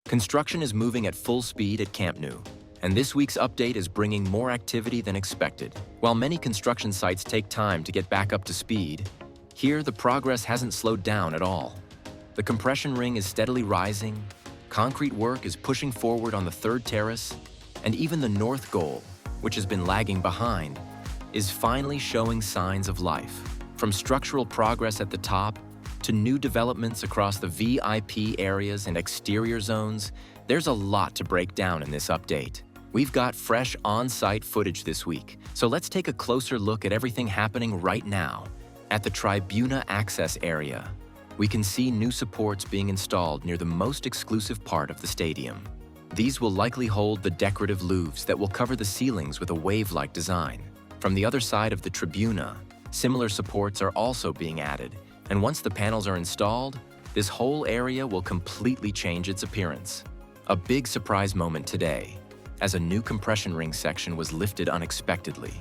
Construction is moving at full speed at Camp Nou, and this week's update is bringing more activity than expected. While many construction sites take time to get back up to speed, here the progress hasn't slowed down at all. The compression ring is steadily rising, concrete work is pushing forward on the third terrace, and even the north goal, which has been lagging behind, is finally showing signs of life. From structural progress at the top to new developments across the VIP areas and exterior zones, there's a lot to break down in this update. We've got fresh on-site footage this week, so let's take a closer look at everything happening right now. At the Tribuna access area, we can see new supports being installed near the most exclusive part of the stadium. These will likely hold the decorative louvres that will cover the ceilings with a wave-like design. From the other side of the Tribuna, similar supports are also being added, and once the panels are installed, this whole area will completely change its appearance. A big surprise moment today, as a new compression ring section was lifted unexpectedly.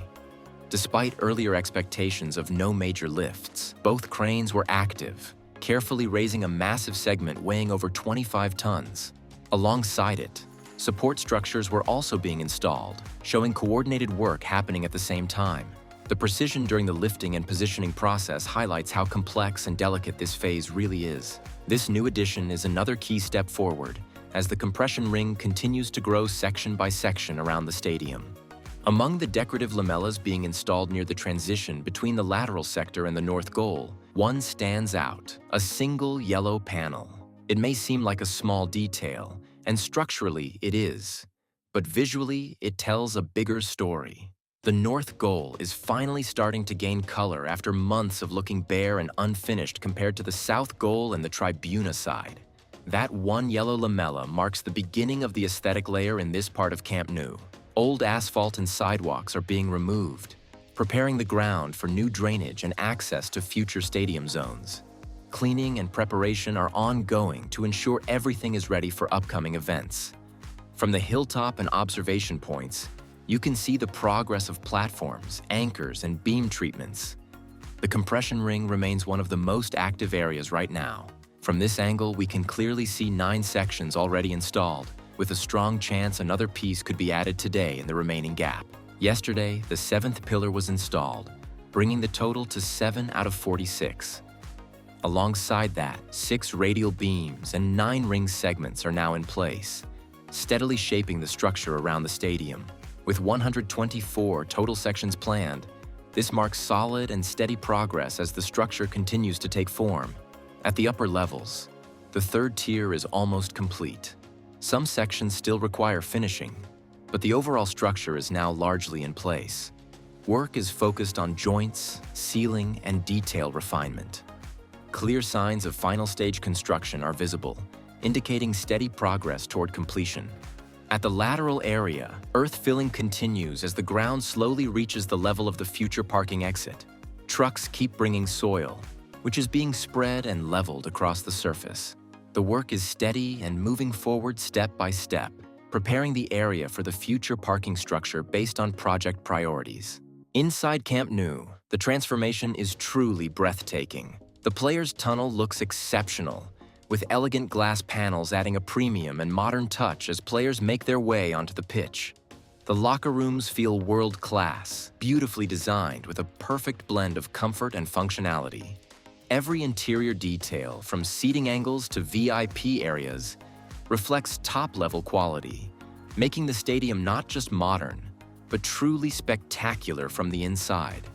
Despite earlier expectations of no major lifts, both cranes were active, carefully raising a massive segment weighing over 25 tons. Alongside it, support structures were also being installed, showing coordinated work happening at the same time. The precision during the lifting and positioning process highlights how complex and delicate this phase really is. This new addition is another key step forward, as the compression ring continues to grow section by section around the stadium. Among the decorative lamellas being installed near the transition between the lateral sector and the north goal, one stands out: a single yellow panel. It may seem like a small detail, and structurally it is, but visually it tells a bigger story. The north goal is finally starting to gain color after months of looking bare and unfinished compared to the south goal and the Tribuna side. That one yellow lamella marks the beginning of the aesthetic layer in this part of Camp Nou. Old asphalt and sidewalks are being removed, preparing the ground for new drainage and access to future stadium zones. Cleaning and preparation are ongoing to ensure everything is ready for upcoming events. From the hilltop and observation points, you can see the progress of platforms, anchors, and beam treatments. The compression ring remains one of the most active areas right now. From this angle, we can clearly see 9 sections already installed, with a strong chance another piece could be added today in the remaining gap. Yesterday, the 7th pillar was installed, bringing the total to 7 out of 46. Alongside that, 6 radial beams and 9 ring segments are now in place, steadily shaping the structure around the stadium. With 124 total sections planned, this marks solid and steady progress as the structure continues to take form. At the upper levels, the third tier is almost complete. Some sections still require finishing, but the overall structure is now largely in place. Work is focused on joints, ceiling, and detail refinement. Clear signs of final stage construction are visible, indicating steady progress toward completion. At the lateral area, earth filling continues as the ground slowly reaches the level of the future parking exit. Trucks keep bringing soil, which is being spread and leveled across the surface. The work is steady and moving forward step by step, preparing the area for the future parking structure based on project priorities. Inside Camp Nou, the transformation is truly breathtaking. The players' tunnel looks exceptional, with elegant glass panels adding a premium and modern touch as players make their way onto the pitch. The locker rooms feel world-class, beautifully designed with a perfect blend of comfort and functionality. Every interior detail, from seating angles to VIP areas, reflects top-level quality, making the stadium not just modern, but truly spectacular from the inside.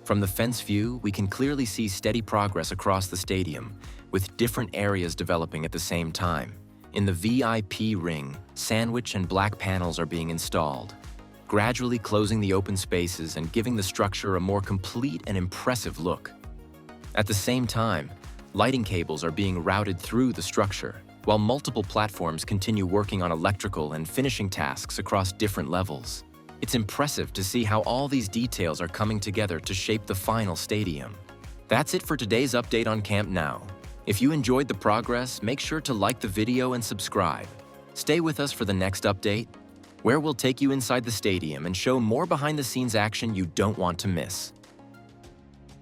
From the fence view, we can clearly see steady progress across the stadium, with different areas developing at the same time. In the VIP ring, sandwich and black panels are being installed, gradually closing the open spaces and giving the structure a more complete and impressive look. At the same time, lighting cables are being routed through the structure, while multiple platforms continue working on electrical and finishing tasks across different levels. It's impressive to see how all these details are coming together to shape the final stadium. That's it for today's update on Camp Nou. If you enjoyed the progress, make sure to like the video and subscribe. Stay with us for the next update, where we'll take you inside the stadium and show more behind-the-scenes action you don't want to miss.